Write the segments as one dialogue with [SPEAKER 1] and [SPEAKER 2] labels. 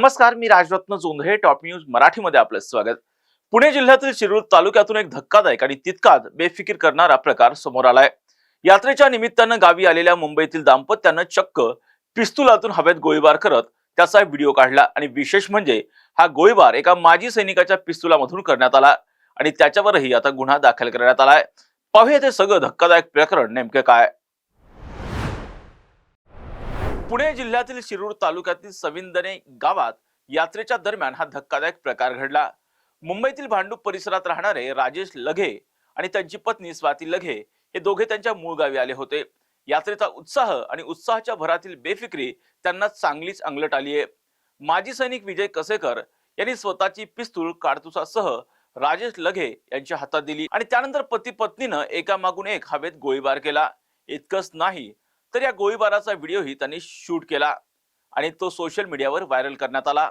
[SPEAKER 1] नमस्कार, मी Rajratna Jondhale. Top news मराठीमध्ये आपलं स्वागत. पुणे जिल्ह्यातील शिरूर तालुक्यातून एक धक्कादायक आणि तितकाच बेफिकीर करणारा प्रकार समोर आलाय. यात्रेच्या निमित्तानं गावी आलेल्या मुंबईतील दाम्पत्यानं चक्क पिस्तुलातून हवेत गोळीबार करत त्याचा व्हिडिओ काढला आणि विशेष म्हणजे हा गोळीबार एका माजी सैनिकाच्या पिस्तुलामधून करण्यात आला आणि त्याच्यावरही आता गुन्हा दाखल करण्यात आलाय. पाहूया ते सगळं धक्कादायक प्रकरण नेमके काय. पुणे जिल्ह्यातील शिरूर तालुक्यातील सविंदने गावात यात्रेच्या दरम्यान हा धक्कादायक प्रकार घडला. मुंबईतील भांडूप परिसरात राहणारे राजेश लघे आणि त्यांची पत्नी स्वाती लघे हे दोघे त्यांच्या मूळ गावी आले होते. यात्रेचा उत्साह आणि उत्साहाच्या भरातील बेफिक्री त्यांना चांगलीच अंगलट आली आहे. माजी सैनिक विजय कसेकर यांनी स्वतःची पिस्तूल काडतुसासह राजेश लघे यांच्या हातात दिली आणि त्यानंतर पती पत्नीनं एकामागून एक हवेत गोळीबार केला. इतकंच नाही तर या गोळीबाराचा व्हिडिओही त्यांनी शूट केला आणि तो सोशल मीडियावर व्हायरल करण्यात आला.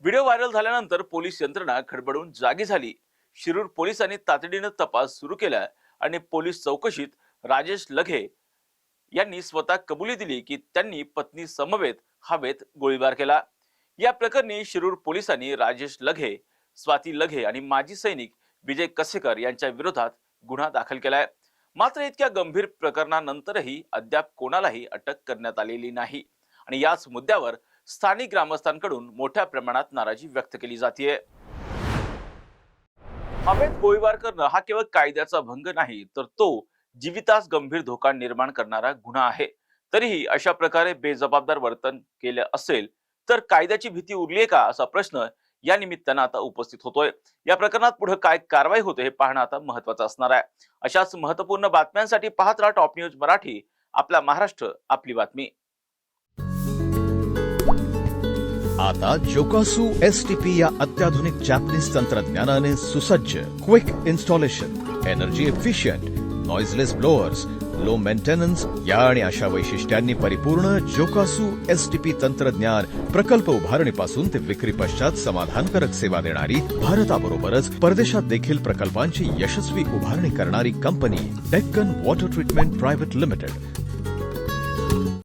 [SPEAKER 1] व्हिडिओ व्हायरल झाल्यानंतर पोलीस यंत्रणा खडबडून जागी झाली. शिरूर पोलिसांनी तातडीनं तपास सुरू केला आणि पोलीस चौकशीत राजेश लघे यांनी स्वतः कबुली दिली की त्यांनी पत्नी समवेत हवेत गोळीबार केला. या प्रकरणी शिरूर पोलिसांनी राजेश लघे, स्वाती लघे आणि माजी सैनिक विजय कसेकर यांच्या विरोधात गुन्हा दाखल केलाय. मात्र इतक्या गंभीर प्रकरणानंतरही अद्याप कोणालाही अटक करण्यात आलेली नाही आणि याच मुद्द्यावर स्थानिक ग्रामस्थांकडून मोठ्या प्रमाणात नाराजी व्यक्त केली जाते. हवेत गोळीबार करणं हा केवळ कायद्याचा भंग नाही तर तो जीवितास गंभीर धोका निर्माण करणारा गुन्हा आहे. तरीही अशा प्रकारे बेजबाबदार वर्तन केलं असेल तर कायद्याची भीती उरलीये का असा प्रश्न या निमित्तानं आता उपस्थित होतोय. या प्रकरणात पुढे काय कारवाई होते हे पाहणं आता महत्त्वाचं असणार आहे. अशाच महत्त्वपूर्ण बातम्यांसाठी पाहत राहा टॉप न्यूज मराठी. आपला महाराष्ट्र, आपली बातमी.
[SPEAKER 2] आता जोकासू STP या अत्याधुनिक जॅपनीज तंत्रज्ञानाने सुसज्ज, quick installation, energy efficient, noiseless blowers, low maintenance या आणि अशा वैशिष्ट्यांनी परिपूर्ण जोकासू STP तंत्रज्ञान प्रकल्प उभारणीपासून ते विक्री पश्चात समाधानकारक सेवा देणारी, भारताबरोबरच परदेशात देखील प्रकल्पांची यशस्वी उभारणी करणारी company Deccan water treatment private limited